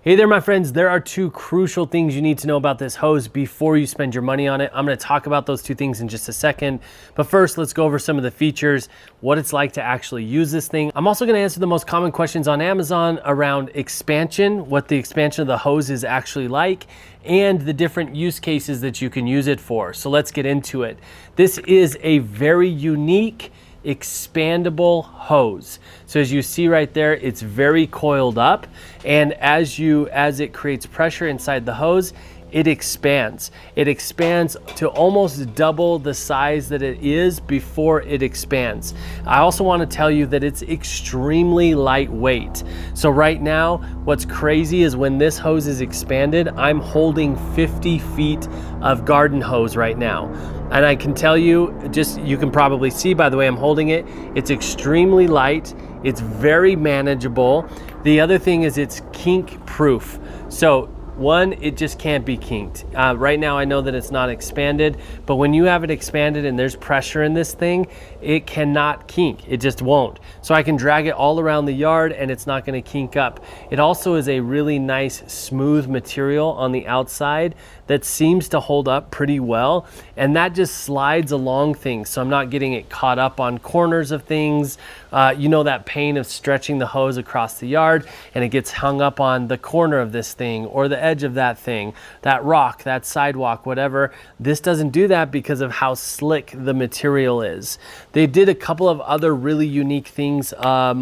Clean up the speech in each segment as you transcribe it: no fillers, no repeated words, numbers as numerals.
Hey there, my friends. There are two crucial things you need to know about this hose before you spend your money on it. I'm going to talk about those two things in just a second. But first, let's go over some of the features, what it's like to actually use this thing. I'm also going to answer the most common questions on Amazon around expansion, what the expansion of the hose is actually like, and the different use cases that you can use it for. So let's get into it. This is a very unique expandable hose. So as you see right there, it's very coiled up, and as it creates pressure inside the hose, it expands. It expands to almost double the size that it is before it expands. I also want to tell you that it's extremely lightweight. So right now, what's crazy is when this hose is expanded, I'm holding 50 feet of garden hose right now. And I can tell you, you can probably see by the way I'm holding it, it's extremely light. It's very manageable. The other thing is it's kink proof. So one, it just can't be kinked. Right now I know that it's not expanded, but when you have it expanded and there's pressure in this thing, it cannot kink. It just won't. So I can drag it all around the yard and it's not going to kink up. It also is a really nice smooth material on the outside that seems to hold up pretty well, and that just slides along things, so I'm not getting it caught up on corners of things. You know that pain of stretching the hose across the yard and it gets hung up on the corner of this thing or the edge of that thing, that rock, that sidewalk, whatever. This doesn't do that because of how slick the material is. They did a couple of other really unique things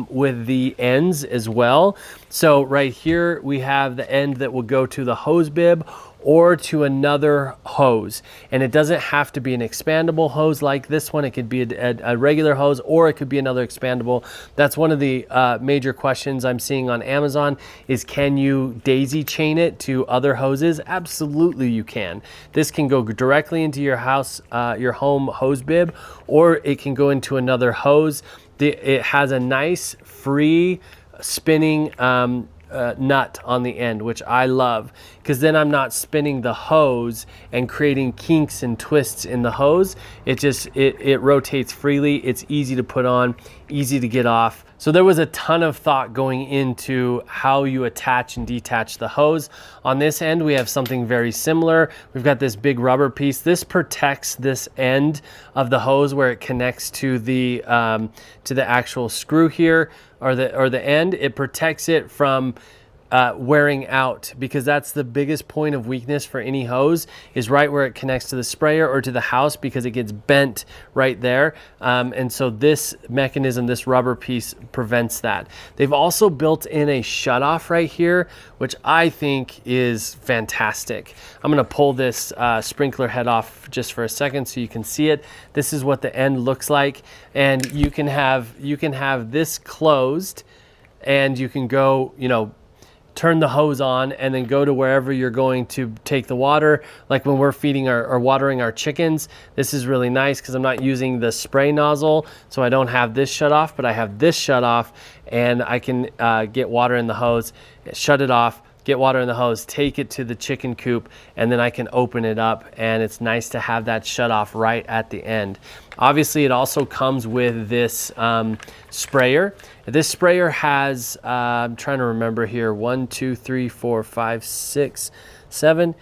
with the ends as well. So right here we have the end that will go to the hose bib or to another hose, and it doesn't have to be an expandable hose like this one. It could be a regular hose, or it could be another expandable. That's one of the major questions I'm seeing on Amazon is, can you daisy chain it to other hoses? Absolutely you can. This can go directly into your house, your home hose bib, or it can go into another hose. It has a nice free spinning nut on the end, which I love, because then I'm not spinning the hose and creating kinks and twists in the hose. It rotates freely. It's easy to put on, easy to get off. So there was a ton of thought going into how you attach and detach the hose. On this end, we have something very similar. We've got this big rubber piece. This protects this end of the hose where it connects to the actual screw here, or the end. It protects it from wearing out, because that's the biggest point of weakness for any hose, is right where it connects to the sprayer or to the house, because it gets bent right there. And so this mechanism, this rubber piece, prevents that. They've also built in a shutoff right here, which I think is fantastic. I'm going to pull this sprinkler head off just for a second so you can see it. This is what the end looks like, and you can have this closed, and you can go, turn the hose on and then go to wherever you're going to take the water. Like when we're feeding or watering our chickens, this is really nice because I'm not using the spray nozzle, so I don't have this shut off, but I have this shut off, and I can get water in the hose, shut it off, get water in the hose, take it to the chicken coop, and then I can open it up, and it's nice to have that shut off right at the end. Obviously, it also comes with this sprayer. This sprayer has, I'm trying to remember here, 1, 2, 3, 4, 5, 6, 7,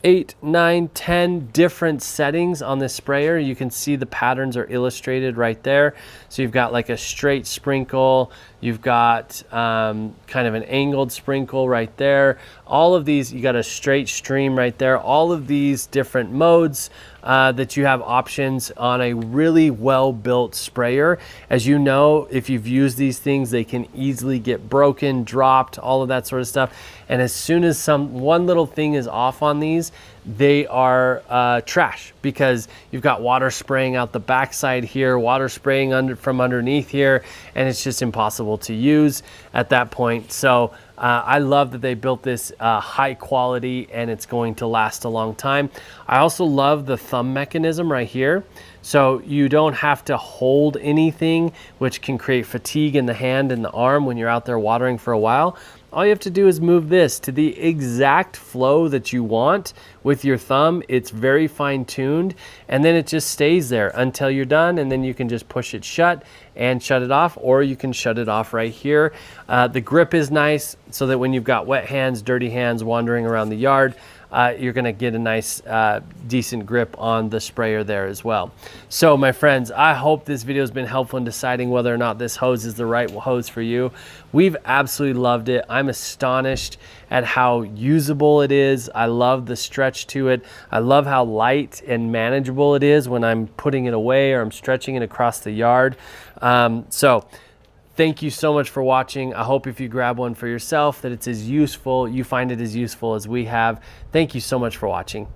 8, 9, 10 different settings on this sprayer. You can see the patterns are illustrated right there. So you've got like a straight sprinkle, you've got kind of an angled sprinkle right there. All of these, you got a straight stream right there. All of these different modes that you have options on a really well-built sprayer. As you know, if you've used these things, they can easily get broken, dropped, all of that sort of stuff. And as soon as one little thing is off on these, they are trash, because you've got water spraying out the backside here, water spraying from underneath here, and it's just impossible to use at that point. So I love that they built this high quality, and it's going to last a long time. I also love the thumb mechanism right here. So you don't have to hold anything, which can create fatigue in the hand and the arm when you're out there watering for a while. all you have to do is move this to the exact flow that you want with your thumb. It's very fine tuned, and then it just stays there until you're done, and then you can just push it shut and shut it off, or you can shut it off right here. The grip is nice so that when you've got wet hands, dirty hands wandering around the yard, you're gonna get a nice decent grip on the sprayer there as well. So my friends, I hope this video has been helpful in deciding whether or not this hose is the right hose for you. We've absolutely loved it. I'm astonished at how usable it is. I love the stretch to it. I love how light and manageable it is when I'm putting it away or I'm stretching it across the yard. So thank you so much for watching. I hope if you grab one for yourself that it's as useful, you find it as useful as we have. Thank you so much for watching.